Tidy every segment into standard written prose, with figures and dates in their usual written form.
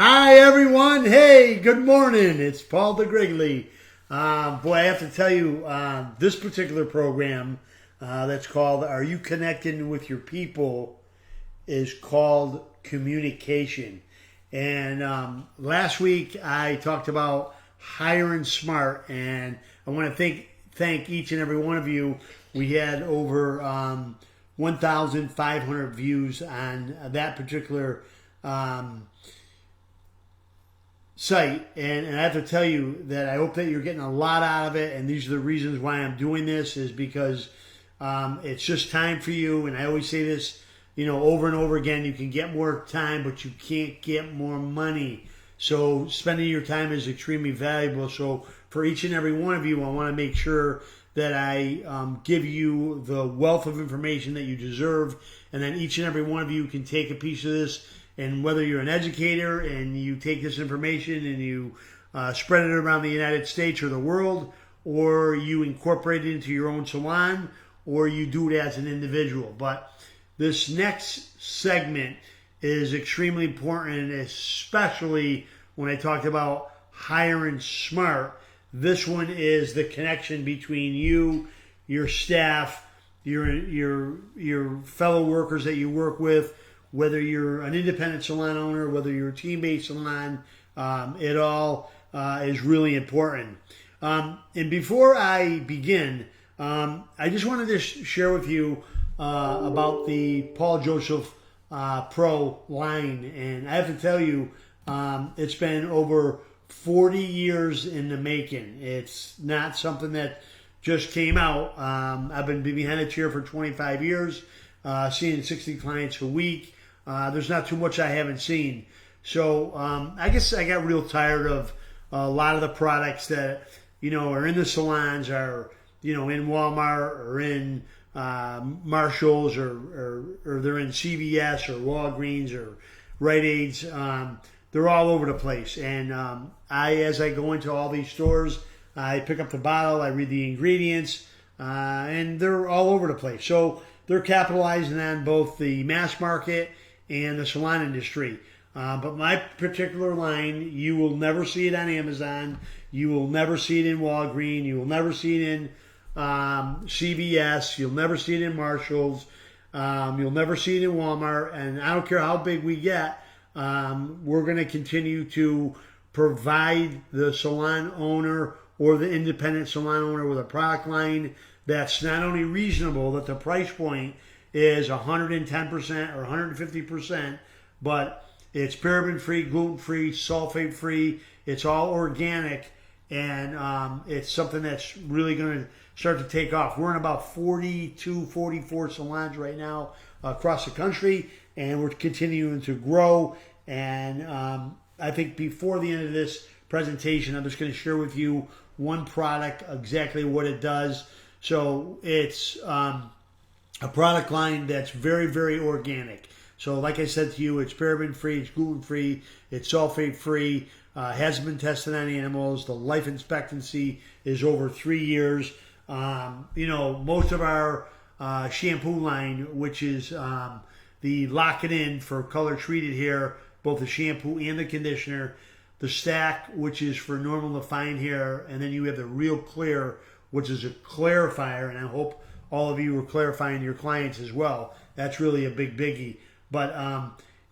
Hi, everyone. Hey, good morning. It's Paul.DiGrigoli. Boy, I have to tell you, this particular program that's called Are You Connecting with Your People is called Communication. And last week I talked about hiring smart, and I want to thank each and every one of you. We had over 1,500 views on that particular site, and I have to tell you that I hope that you're getting a lot out of it, and these are the reasons why I'm doing this, is because it's just time for you. And I always say this, over and over again: you can get more time, but you can't get more money. So spending your time is extremely valuable. So for each and every one of you, I want to make sure that I give you the wealth of information that you deserve, and then each and every one of you can take a piece of this. And whether you're an educator and you take this information and you spread it around the United States or the world, or you incorporate it into your own salon, or you do it as an individual. But this next segment is extremely important, especially when I talked about hiring smart. This one is the connection between you, your staff, your fellow workers that you work with. Whether you're an independent salon owner, whether you're a team-based salon, it all is really important. And before I begin, I just wanted to share with you about the Paul Joseph Pro line. And I have to tell you, it's been over 40 years in the making. It's not something that just came out. I've been behind a chair for 25 years, seeing 60 clients a week. There's not too much I haven't seen. So I guess I got real tired of a lot of the products that, are in the salons, are, in Walmart or in Marshalls or they're in CVS or Walgreens or Rite Aids. They're all over the place. And as I go into all these stores, I pick up the bottle, I read the ingredients, and they're all over the place. So they're capitalizing on both the mass market and the salon industry. But my particular line, you will never see it on Amazon. You will never see it in Walgreens. You will never see it in CVS. You'll never see it in Marshalls. You'll never see it in Walmart. And I don't care how big we get, we're going to continue to provide the salon owner or the independent salon owner with a product line that's not only reasonable, that the price point is 110% or 150%, but it's paraben-free, gluten-free, sulfate-free. It's all organic, and it's something that's really going to start to take off. We're in about 42, 44 salons right now across the country, and we're continuing to grow. And I think before the end of this presentation, I'm just going to share with you one product, exactly what it does. So it's a product line that's very, very organic. So like I said to you, it's paraben-free, it's gluten-free, it's sulfate-free, hasn't been tested on animals. The life expectancy is over 3 years. Most of our shampoo line, which is the Lock It In for color treated hair, both the shampoo and the conditioner, the Stack, which is for normal to fine hair, and then you have the Real Clear, which is a clarifier, and I hope all of you are clarifying your clients as well. That's really a big biggie. But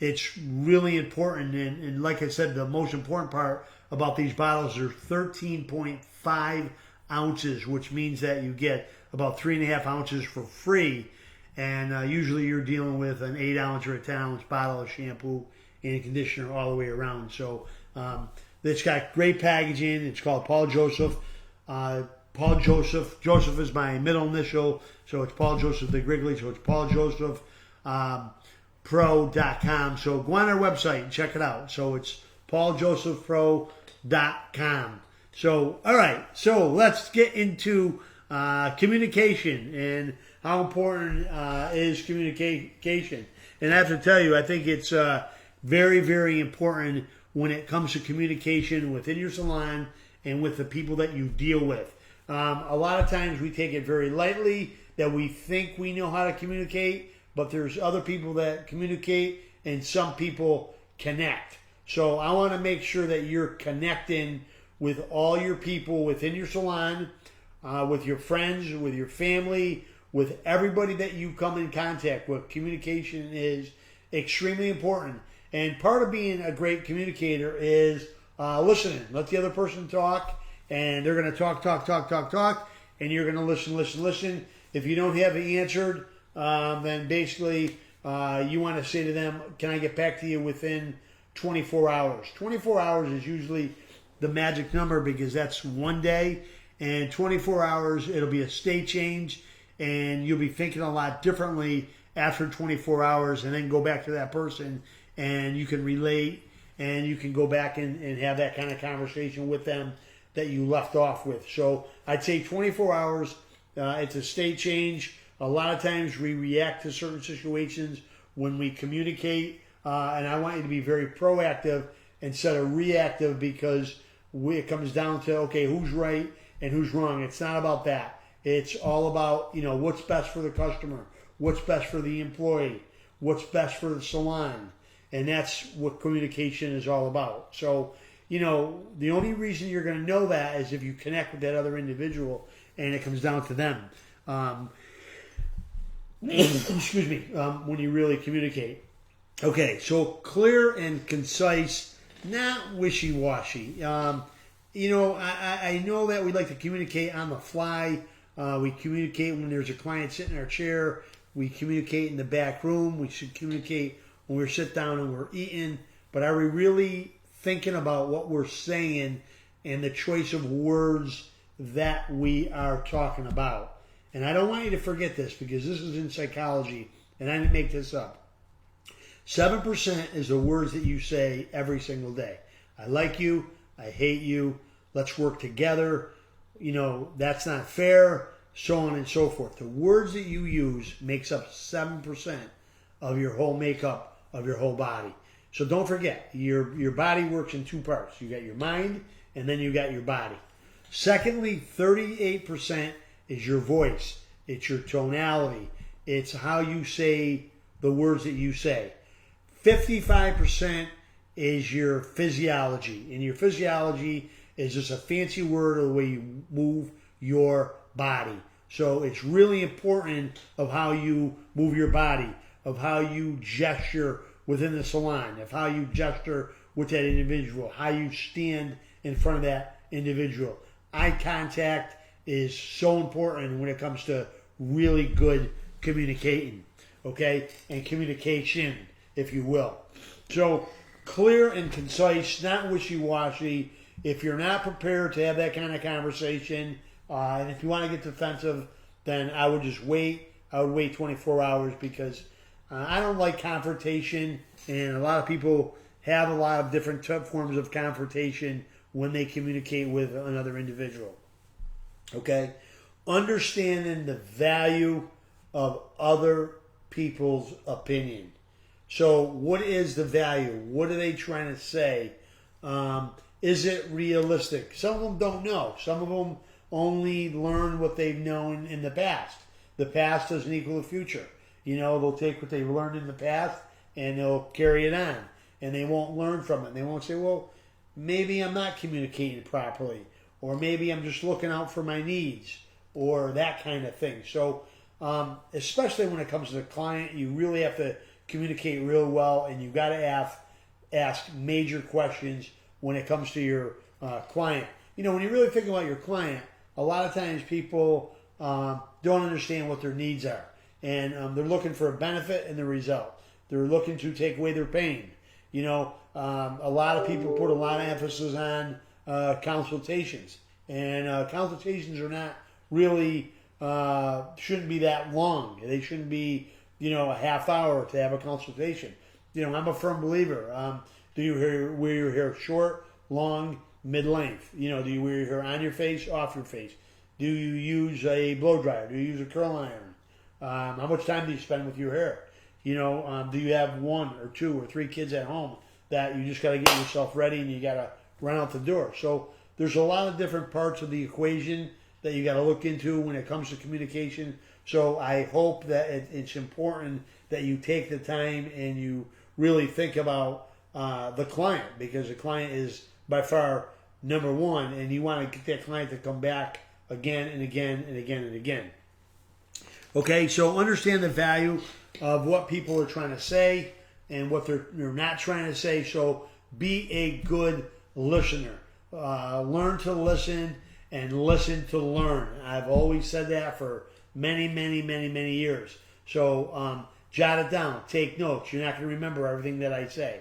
it's really important. And like I said, the most important part about these bottles are 13.5 ounces, which means that you get about 3.5 ounces for free. And usually you're dealing with an 8 ounce or a 10 ounce bottle of shampoo and conditioner all the way around. So it's got great packaging. It's called Paul Joseph. Paul Joseph. Joseph is my middle initial, so it's Paul Joseph DiGrigoli. So it's Paul Joseph Pro.com. So go on our website and check it out. So it's PaulJosephPro.com. So all right. So let's get into communication and how important is communication. And I have to tell you, I think it's very, very important when it comes to communication within your salon and with the people that you deal with. A lot of times we take it very lightly, that we think we know how to communicate, but there's other people that communicate and some people connect. So I want to make sure that you're connecting with all your people within your salon, with your friends, with your family, with everybody that you come in contact with. Communication is extremely important. And part of being a great communicator is listening. Let the other person talk, and they're going to talk, and you're going to listen. If you don't have it answered, then basically you want to say to them, can I get back to you within 24 hours? 24 hours is usually the magic number because that's one day, and 24 hours, it'll be a state change, and you'll be thinking a lot differently after 24 hours, and then go back to that person, and you can relate, and you can go back and have that kind of conversation with them that you left off with. So I'd say 24 hours, it's a state change. A lot of times we react to certain situations when we communicate, and I want you to be very proactive instead of reactive, because it comes down to, okay, who's right and who's wrong. It's not about that. It's all about, what's best for the customer, what's best for the employee, what's best for the salon. And that's what communication is all about. So, the only reason you're going to know that is if you connect with that other individual and it comes down to them. Excuse me, when you really communicate. Okay, so clear and concise, not wishy-washy. I know that we like to communicate on the fly. We communicate when there's a client sitting in our chair. We communicate in the back room. We should communicate when we sit down and we're eating. But are we really thinking about what we're saying and the choice of words that we are talking about? And I don't want you to forget this, because this is in psychology, and I didn't make this up. 7% is the words that you say every single day. I like you. I hate you. Let's work together. That's not fair. So on and so forth. The words that you use makes up 7% of your whole makeup of your whole body. So don't forget, your body works in two parts. You got your mind, and then you got your body. Secondly, 38% is your voice. It's your tonality. It's how you say the words that you say. 55% is your physiology. And your physiology is just a fancy word of the way you move your body. So it's really important of how you move your body, of how you gesture within the salon, of how you gesture with that individual, how you stand in front of that individual. Eye contact is so important when it comes to really good communicating, okay? And communication, if you will. So clear and concise, not wishy-washy. If you're not prepared to have that kind of conversation, and if you want to get defensive, then I would just wait. I would wait 24 hours, because I don't like confrontation, and a lot of people have a lot of different forms of confrontation when they communicate with another individual. Okay? Understanding the value of other people's opinion. So what is the value? What are they trying to say? Is it realistic? Some of them don't know. Some of them only learn what they've known in the past. The past doesn't equal the future. They'll take what they've learned in the past and they'll carry it on. And they won't learn from it. They won't say, well, maybe I'm not communicating properly. Or maybe I'm just looking out for my needs. Or that kind of thing. So, especially when it comes to the client, you really have to communicate real well, and you got to ask major questions when it comes to your client. When you really think about your client, a lot of times people don't understand what their needs are, and they're looking for a benefit and the result. They're looking to take away their pain. A lot of people put a lot of emphasis on consultations, and consultations are not really shouldn't be that long. They shouldn't be a half hour to have a consultation. I'm a firm believer. Do you wear your hair short, long, mid-length? Do you wear your hair on your face, off your face? Do you use a blow dryer? Do you use a curl iron? How much time do you spend with your hair? Do you have 1 or 2 or 3 kids at home that you just got to get yourself ready and you got to run out the door? So there's a lot of different parts of the equation that you got to look into when it comes to communication. So I hope that it's important that you take the time and you really think about the client, because the client is by far number one, and you want to get that client to come back again and again and again and again. Okay, so understand the value of what people are trying to say and what they're not trying to say. So be a good listener. Learn to listen and listen to learn. I've always said that for many, many, many, many years. So jot it down. Take notes. You're not going to remember everything that I say.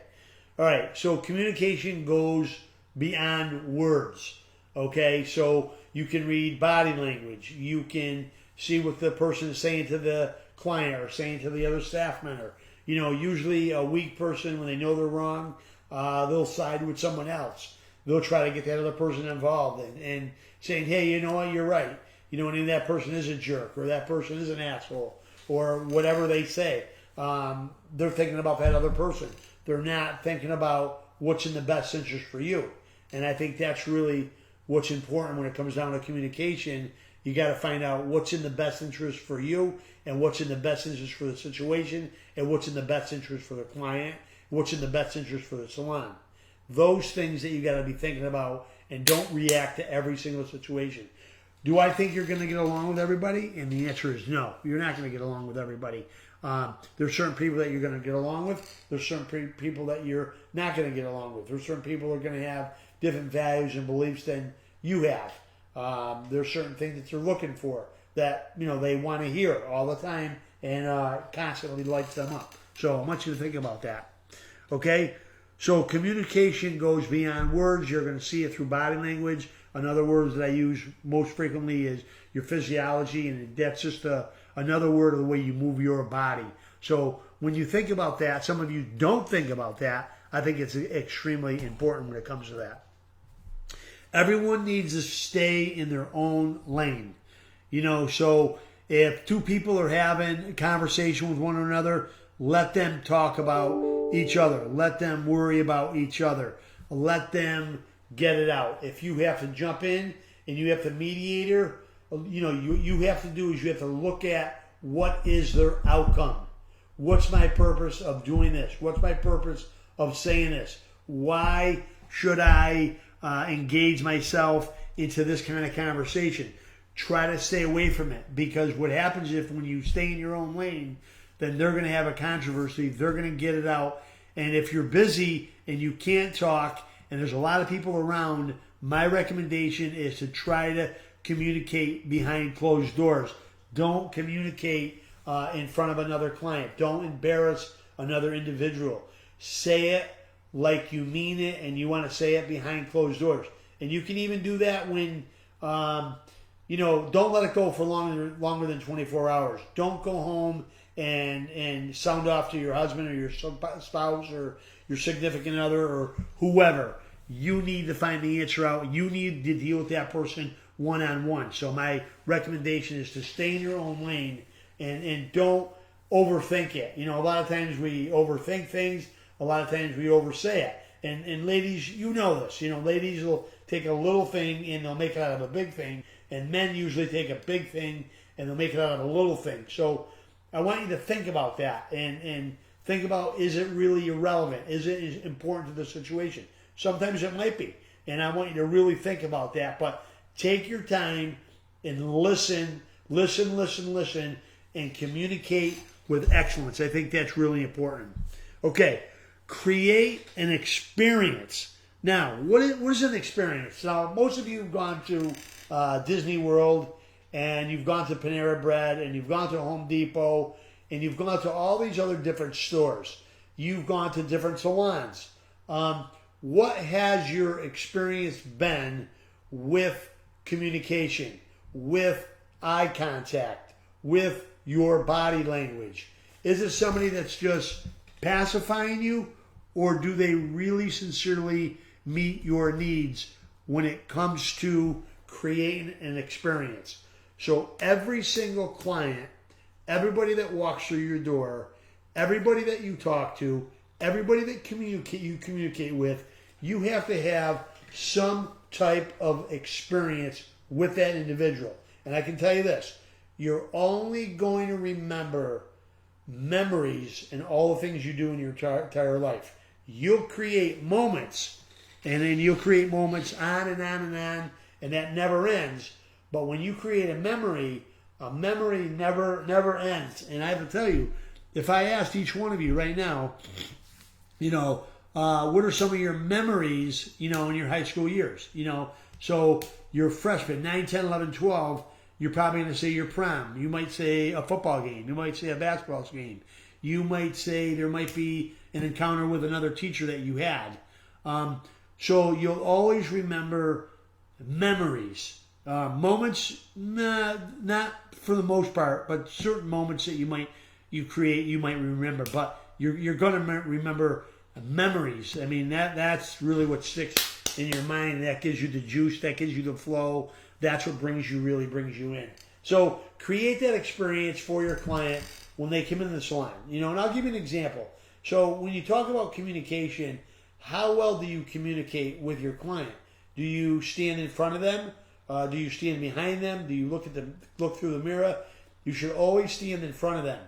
All right, so communication goes beyond words. Okay, so you can read body language. You can see what the person is saying to the client or saying to the other staff member. You know, usually a weak person, when they know they're wrong, they'll side with someone else. They'll try to get that other person involved and saying, hey, you know what, you're right. You know, and that person is a jerk, or that person is an asshole, or whatever they say. They're thinking about that other person. They're not thinking about what's in the best interest for you. And I think that's really what's important when it comes down to communication. You got to find out what's in the best interest for you, and what's in the best interest for the situation, and what's in the best interest for the client, what's in the best interest for the salon. Those things that you got to be thinking about, and don't react to every single situation. Do I think you're going to get along with everybody? And the answer is no. You're not going to get along with everybody. There's certain people that you're going to get along with. There's certain people that you're not going to get along with. There's certain people that are going to have different values and beliefs than you have. There's certain things that they're looking for that, you know, they want to hear all the time, and constantly lights them up. So I want you to think about that. Okay? So communication goes beyond words. You're going to see it through body language. Another word that I use most frequently is your physiology, and that's just another word of the way you move your body. So when you think about that, some of you don't think about that. I think it's extremely important when it comes to that. Everyone needs to stay in their own lane. You know, so if two people are having a conversation with one another, let them talk about each other. Let them worry about each other. Let them get it out. If you have to jump in and you have to mediator, you know, you have to do is you have to look at what is their outcome. What's my purpose of doing this? What's my purpose of saying this? Why should I engage myself into this kind of conversation? Try to stay away from it, because what happens if when you stay in your own lane, then they're going to have a controversy. They're going to get it out. And if you're busy and you can't talk and there's a lot of people around, my recommendation is to try to communicate behind closed doors. Don't communicate in front of another client. Don't embarrass another individual. Say it like you mean it, and you want to say it behind closed doors. And you can even do that when, you know, don't let it go for longer than 24 hours. Don't go home and sound off to your husband or your spouse or your significant other or whoever. You need to find the answer out. You need to deal with that person one-on-one. So my recommendation is to stay in your own lane and don't overthink it. You know, a lot of times we overthink things. A lot of times we oversay it. And ladies, you know this. You know, ladies will take a little thing and they'll make it out of a big thing. And men usually take a big thing and they'll make it out of a little thing. So I want you to think about that and think about, is it really irrelevant? Is it important to the situation? Sometimes it might be. And I want you to really think about that. But take your time and listen, and communicate with excellence. I think that's really important. Okay, create an experience. Now, what is an experience? Now, most of you have gone to Disney World, and you've gone to Panera Bread, and you've gone to Home Depot, and you've gone to all these other different stores. You've gone to different salons. What has your experience been with communication, with eye contact, with your body language? Is it somebody that's just pacifying you, or do they really sincerely meet your needs when it comes to creating an experience? So every single client, everybody that walks through your door, everybody that you talk to, everybody that you communicate with, you have to have some type of experience with that individual. And I can tell you this, you're only going to remember memories and all the things you do in your entire life. you'll create moments, and then you'll create moments on and on and on, and that never ends. But when you create a memory never ends. And I have to tell you, if I asked each one of you right now, what are some of your memories, in your high school years? So you're freshman, 9, 10, 11, 12, you're probably going to say your prom. You might say a football game. You might say a basketball game. You might say there might be an encounter with another teacher that you had. So you'll always remember memories. Moments, not for the most part, but certain moments that you might remember. But you're going to remember memories. I mean, that's really what sticks in your mind. That gives you the juice. That gives you the flow. That's what really brings you in. So create that experience for your client when they come into the salon. And I'll give you an example. So when you talk about communication, how well do you communicate with your client? Do you stand in front of them? Do you stand behind them? Do you look through the mirror? You should always stand in front of them.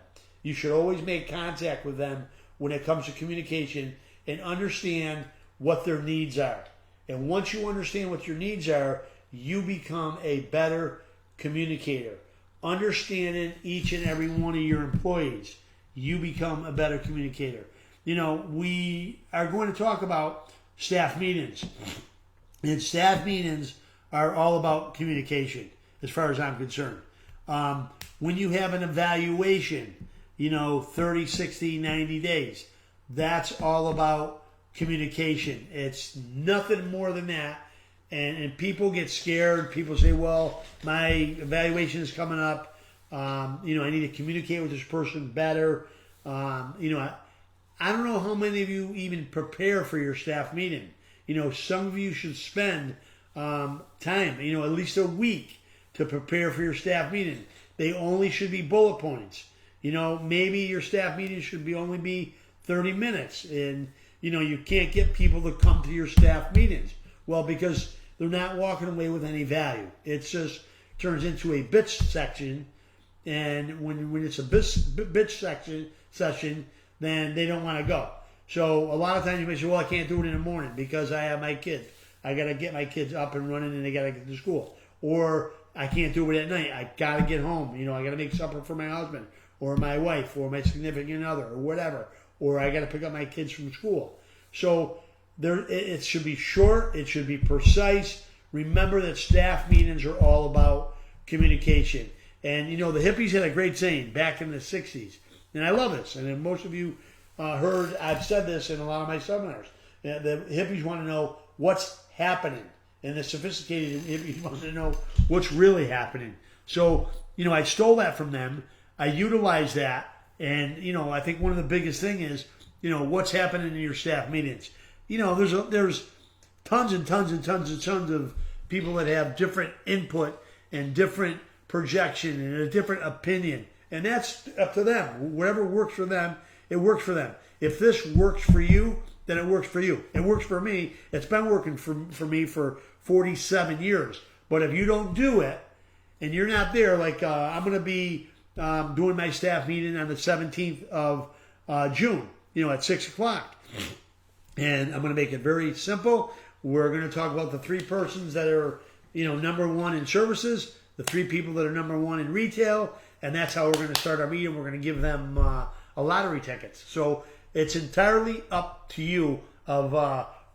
You should always make contact with them when it comes to communication and understand what their needs are. And once you understand what your needs are, you become a better communicator. Understanding each and every one of your employees, you become a better communicator. We are going to talk about staff meetings. And staff meetings are all about communication, as far as I'm concerned. When you have an evaluation, 30, 60, 90 days, that's all about communication. It's nothing more than that. And people get scared. People say, well, my evaluation is coming up. I need to communicate with this person better. I don't know how many of you even prepare for your staff meeting. Some of you should spend time, at least a week to prepare for your staff meeting. They only should be bullet points. Maybe your staff meeting should only be 30 minutes. And, you can't get people to come to your staff meetings. Well, because they're not walking away with any value. It just turns into a bitch section. And when it's a bitch session, then they don't want to go. So a lot of times you may say, well, I can't do it in the morning because I have my kids. I got to get my kids up and running and they got to get to school. Or I can't do it at night. I got to get home. I got to make supper for my husband or my wife or my significant other or whatever. Or I got to pick up my kids from school. So it should be short. It should be precise. Remember that staff meetings are all about communication. And, the hippies had a great saying back in the 60s. And I love this. And most of you heard, I've said this in a lot of my seminars. The hippies want to know what's happening. And the sophisticated hippies want to know what's really happening. So, I stole that from them. I utilized that. And, I think one of the biggest thing is, what's happening in your staff meetings. There's tons and tons and tons and tons of people that have different input and different projection and a different opinion. And that's up to them. Whatever works for them, it works for them. If this works for you, then it works for you. It works for me. It's been working for me for 47 years. But if you don't do it, and you're not there, like I'm going to be doing my staff meeting on the 17th of June, at 6 o'clock. And I'm going to make it very simple. We're going to talk about the 3 persons that are, number 1 in services, the 3 people that are number 1 in retail, and that's how we're going to start our meeting. We're going to give them a lottery tickets. So it's entirely up to you of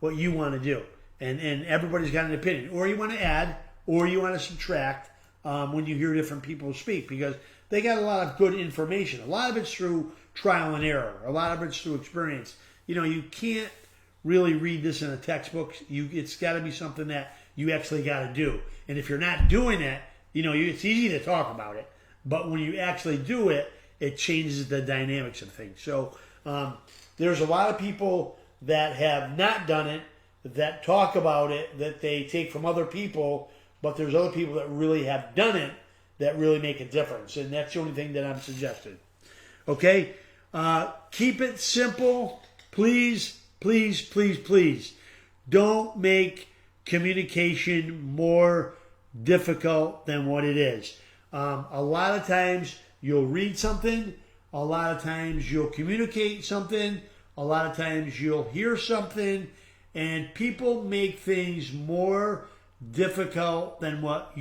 what you want to do. And everybody's got an opinion. Or you want to add, or you want to subtract when you hear different people speak, because they got a lot of good information. A lot of it's through trial and error. A lot of it's through experience. You can't really read this in a textbook. It's got to be something that you actually got to do. And if you're not doing it, it's easy to talk about it. But when you actually do it, it changes the dynamics of things. So there's a lot of people that have not done it, that talk about it, that they take from other people, but there's other people that really have done it that really make a difference. And that's the only thing that I'm suggesting. Okay? Keep it simple. Please, please, please, please. Don't make communication more difficult than what it is. A lot of times you'll read something. A lot of times you'll communicate something. a lot of times you'll hear something and people make things more difficult than what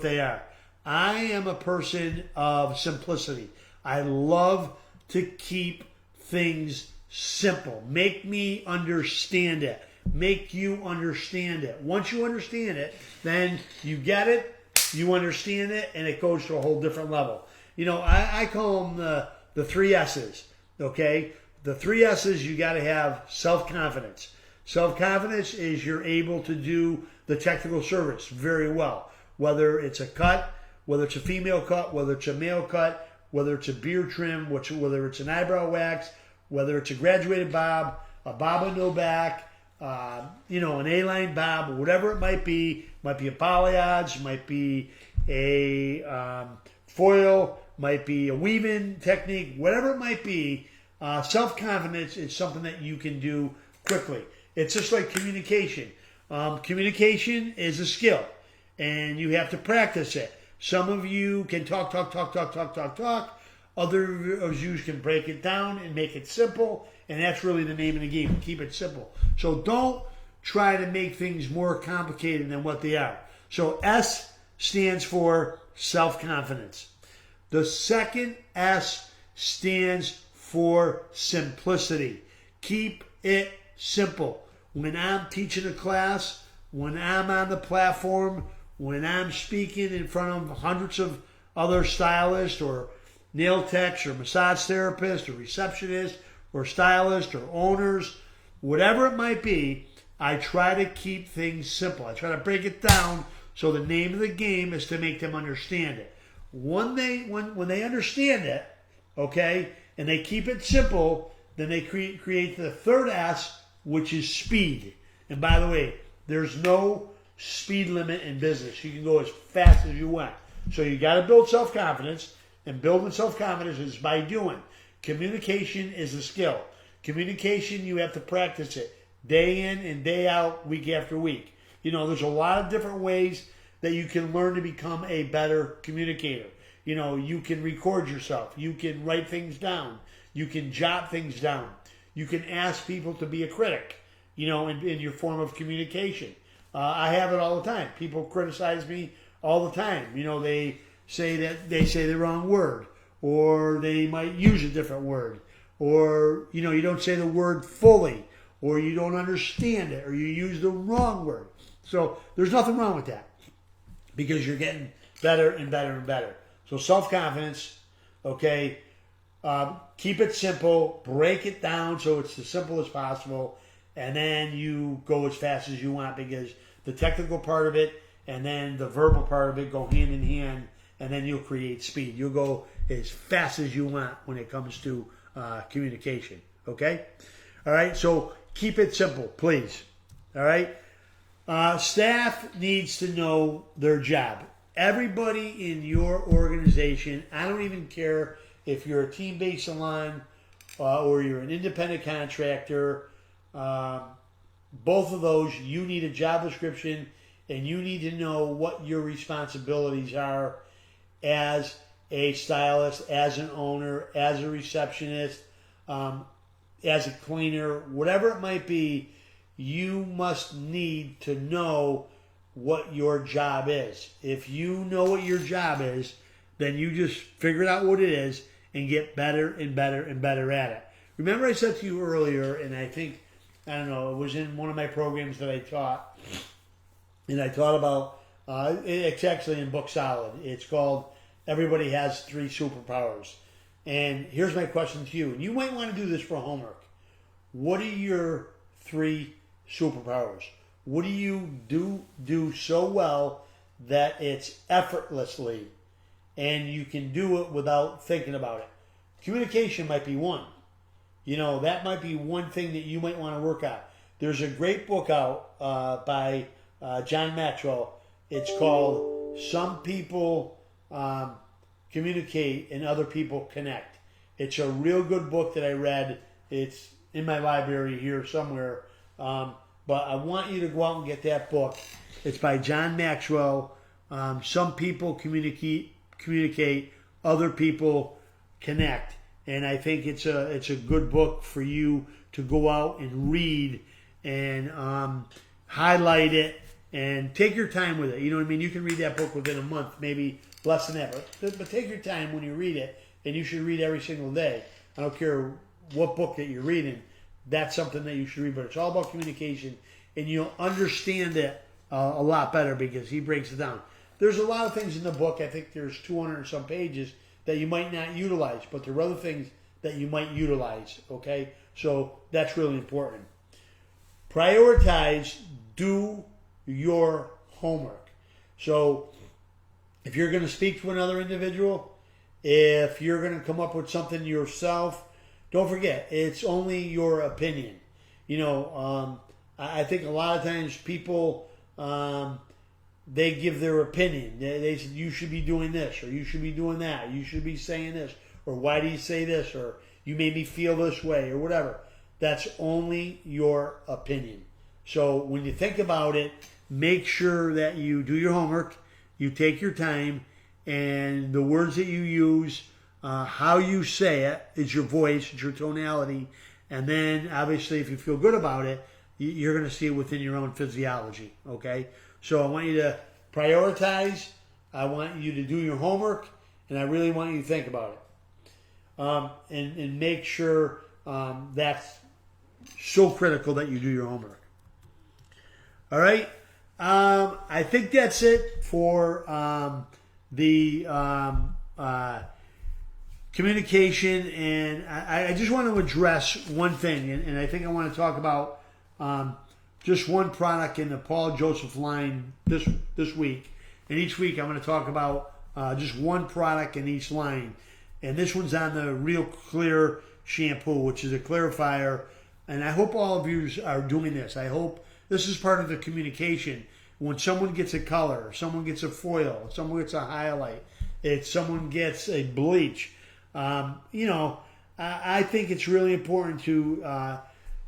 they are. I am a person of simplicity. I love to keep things simple. Make me understand it. Make you understand it. Once you understand it, then you get it, you understand it, and it goes to a whole different level. I call them the three S's, okay? The three S's, you got to have self-confidence. Self-confidence is you're able to do the technical service very well, whether it's a cut, whether it's a female cut, whether it's a male cut, whether it's a beard trim, whether it's an eyebrow wax, whether it's a graduated bob, a bob and no back, an A-line bob, whatever it might be a balayage, might be a foil, might be a weave-in technique, whatever it might be. Self-confidence is something that you can do quickly. It's just like communication. Communication is a skill, and you have to practice it. Some of you can talk. Other of you can break it down and make it simple, and that's really the name of the game. Keep it simple. So don't try to make things more complicated than what they are. So S stands for self-confidence. The second S stands for simplicity. Keep it simple. When I'm teaching a class, when I'm on the platform, when I'm speaking in front of hundreds of other stylists or nail techs or massage therapists or receptionists or stylists or owners, whatever it might be, I try to keep things simple. I try to break it down so the name of the game is to make them understand it. When they understand it, okay, and they keep it simple, then they create the third S, which is speed. And by the way, there's no speed limit in business. You can go as fast as you want. So you got to build self-confidence, and building self-confidence is by doing. Communication is a skill. Communication, you have to practice it day in and day out, week after week. There's a lot of different ways that you can learn to become a better communicator. You can record yourself. You can write things down. You can jot things down. You can ask people to be a critic, in your form of communication. I have it all the time. People criticize me all the time. They say the wrong word, or they might use a different word, or, you don't say the word fully, or you don't understand it, or you use the wrong word. So there's nothing wrong with that, because you're getting better and better and better. So self-confidence, okay, keep it simple, break it down so it's as simple as possible, and then you go as fast as you want, because the technical part of it and then the verbal part of it go hand in hand, and then you'll create speed. You'll go as fast as you want when it comes to communication, okay? All right, so keep it simple, please, all right? Staff needs to know their job. Everybody in your organization, I don't even care if you're a team-based salon or you're an independent contractor, both of those, you need a job description, and you need to know what your responsibilities are as a stylist, as an owner, as a receptionist, as a cleaner, whatever it might be. You must need to know what your job is. If you know what your job is, then you just figure out what it is and get better and better and better at it. Remember I said to you earlier, and I think, it was in one of my programs that I taught, and I taught about, it's actually in Book Solid. It's called Everybody Has Three Superpowers. And here's my question to you, and you might want to do this for homework. What are your three superpowers? What do you do so well that it's effortlessly, and you can do it without thinking about it? Communication might be one. That might be one thing that you might want to work on. There's a great book out by John Maxwell. It's called Some People Communicate and Other People Connect. It's a real good book that I read. It's in my library here somewhere. But I want you to go out and get that book. It's by John Maxwell. Some People Communicate, Other People Connect. And I think it's a good book for you to go out and read and highlight it and take your time with it. You know what I mean? You can read that book within a month, maybe less than that. But take your time when you read it, and you should read every single day. I don't care what book that you're reading. That's something that you should read. But it's all about communication, and you'll understand it a lot better because he breaks it down. There's a lot of things in the book. I think there's 200 and some pages that you might not utilize, but there are other things that you might utilize, okay? So that's really important. Prioritize, do your homework. So if you're going to speak to another individual, if you're going to come up with something yourself, don't forget, it's only your opinion. You know, I think a lot of times people, they give their opinion. They say, you should be doing this, or you should be doing that, you should be saying this, or why do you say this, or you made me feel this way, or whatever. That's only your opinion. So when you think about it, make sure that you do your homework, you take your time, and the words that you use, how you say it, is your voice, it's your tonality, and then obviously if you feel good about it, you're going to see it within your own physiology, okay? So I want you to prioritize, I want you to do your homework, and I really want you to think about it. And make sure that's so critical that you do your homework. All right? I think that's it for the communication, and I just want to address one thing, and I think I want to talk about just one product in the Paul Joseph line this week. And each week I'm going to talk about just one product in each line. And this one's on the Real Clear shampoo, which is a clarifier. And I hope all of you are doing this. I hope this is part of the communication. When someone gets a color, someone gets a foil, someone gets a highlight, someone gets a bleach, I think it's really important to,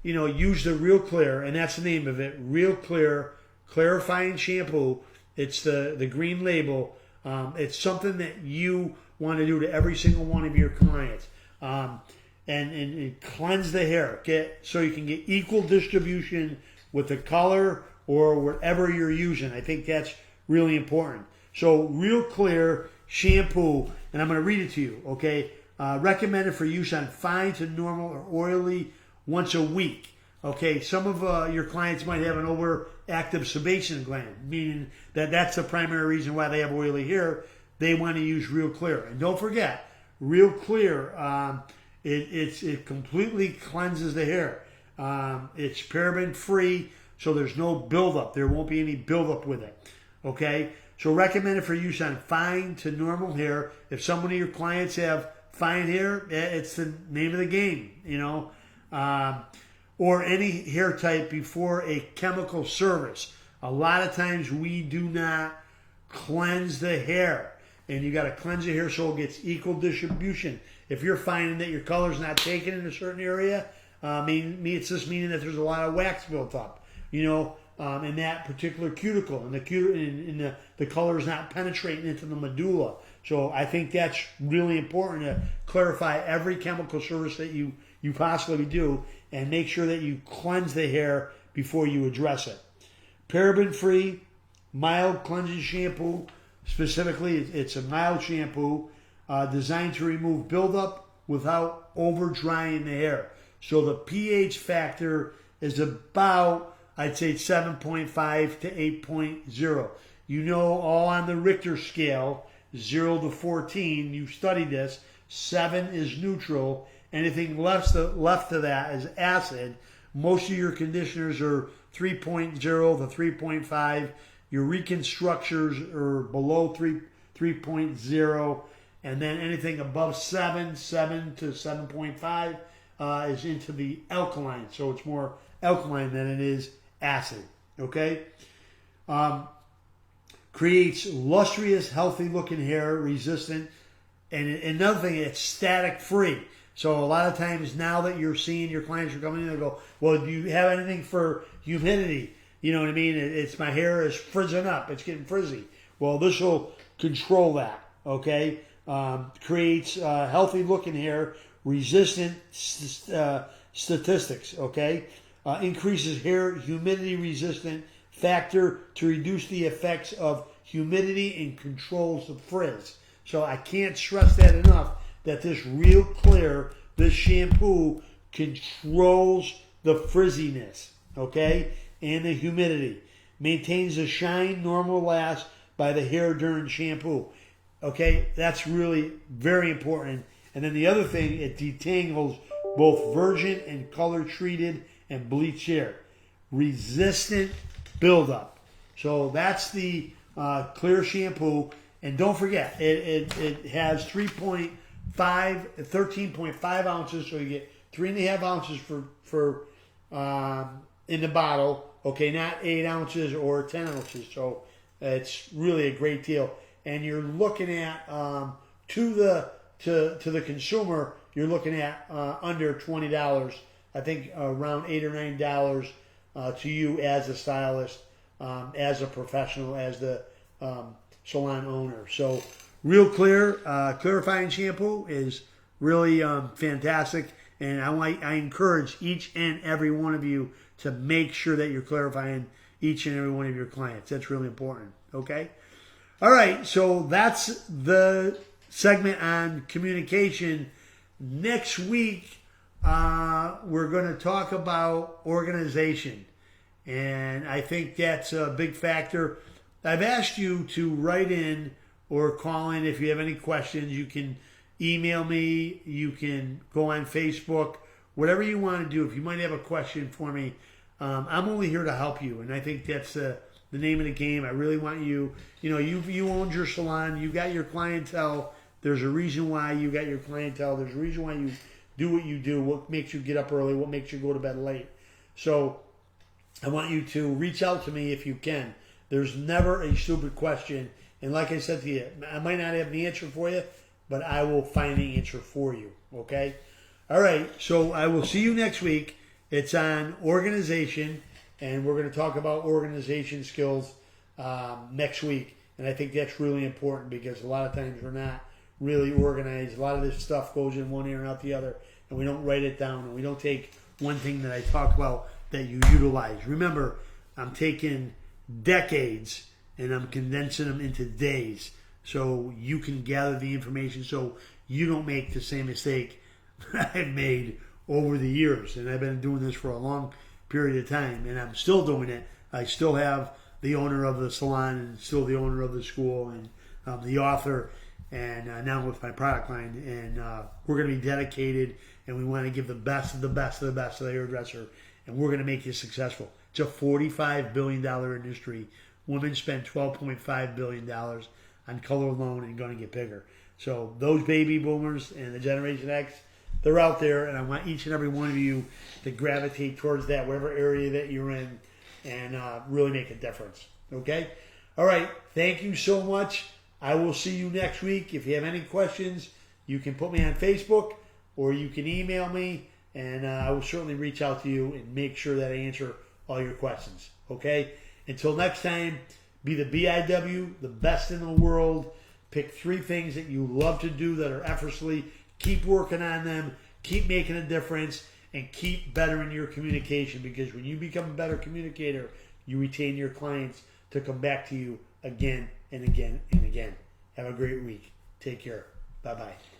use the Real Clear, and that's the name of it, Real Clear Clarifying Shampoo. It's the green label. It's something that you want to do to every single one of your clients. And cleanse the hair, so you can get equal distribution with the color or whatever you're using. I think that's really important. So Real Clear shampoo, and I'm going to read it to you, okay? Recommended for use on fine to normal or oily once a week. Okay, some of your clients might have an overactive sebation gland, meaning that's the primary reason why they have oily hair. They want to use Real Clear. And don't forget, Real Clear, it completely cleanses the hair. It's paraben free, so there's no buildup. There won't be any buildup with it. Okay? So recommended for use on fine to normal hair. If some of your clients have fine hair, it's the name of the game, or any hair type before a chemical service. A lot of times we do not cleanse the hair, and you got to cleanse the hair so it gets equal distribution. If you're finding that your color's not taken in a certain area, it's just meaning that there's a lot of wax built up, in that particular cuticle, and the color is not penetrating into the medulla. So I think that's really important to clarify every chemical service that you possibly do, and make sure that you cleanse the hair before you address it. Paraben-free, mild cleansing shampoo. Specifically, it's a mild shampoo designed to remove buildup without over drying the hair. So the pH factor is about, I'd say, 7.5 to 8.0. All on the Richter scale, 0 to 14, you studied this, 7 is neutral. Anything left to that is acid. Most of your conditioners are 3.0 to 3.5. Your reconstructors are below 3.0. And then anything above 7 to 7.5 is into the alkaline. So it's more alkaline than it is acid. Okay? Creates lustrous, healthy looking hair, resistant. And another thing, it's static free. So a lot of times now that you're seeing your clients are coming in, they go, well, do you have anything for humidity? You know what I mean? It's my hair is frizzing up. It's getting frizzy. Well, this will control that, okay? Creates healthy looking hair, resistant, statistics, okay? Increases hair humidity resistant factor to reduce the effects of humidity and controls the frizz. So I can't stress that enough, that this Real Clear, this shampoo controls the frizziness, okay, and the humidity. Maintains the shine normal last by the hair during shampoo. Okay, that's really very important. And then the other thing, it detangles both virgin and color treated and bleached hair. Resistant buildup. So that's the clear shampoo. And don't forget, it has 13.5 ounces, so you get 3.5 ounces for in the bottle. Okay, not 8 ounces or 10 ounces. So it's really a great deal. And you're looking at to the consumer, you're looking at under $20. I think around $8 or $9 to you as a stylist, as a professional, as the salon owner. So Real Clear clarifying shampoo is really fantastic, and I encourage each and every one of you to make sure that you're clarifying each and every one of your clients. That's really important. Okay. All right. So that's the segment on communication. Next week, we're going to talk about organization, and I think that's a big factor. I've asked you to write in or call in if you have any questions. You can email me. You can go on Facebook. Whatever you want to do. If you might have a question for me, I'm only here to help you, and I think that's the name of the game. I really want you. You know, you owned your salon. You got your clientele. There's a reason why you got your clientele. There's a reason why you do what you do. What makes you get up early? What makes you go to bed late? So I want you to reach out to me if you can. There's never a stupid question. And like I said to you, I might not have the answer for you, but I will find the answer for you. Okay? All right. So I will see you next week. It's on organization, and we're going to talk about organization skills next week. And I think that's really important because a lot of times we're not really organized. A lot of this stuff goes in one ear and out the other, and we don't write it down, and we don't take one thing that I talk about that you utilize. Remember, I'm taking decades and I'm condensing them into days so you can gather the information so you don't make the same mistake I've made over the years. And I've been doing this for a long period of time, and I'm still doing it. I still have the owner of the salon and still the owner of the school and the author, and now with my product line. And we're going to be dedicated, and we want to give the best of the best of the best to the hairdresser, and we're going to make you successful. It's a $45 billion industry. Women spend $12.5 billion on color alone and going to get bigger. So those baby boomers and the Generation X, they're out there, and I want each and every one of you to gravitate towards that, whatever area that you're in, and really make a difference. Okay? All right. Thank you so much. I will see you next week. If you have any questions, you can put me on Facebook or you can email me, and I will certainly reach out to you and make sure that I answer all your questions. Okay? Until next time, be the BIW, the best in the world. Pick 3 things that you love to do that are effortlessly. Keep working on them. Keep making a difference. And keep bettering your communication, because when you become a better communicator, you retain your clients to come back to you again and again and again. Have a great week. Take care. Bye-bye.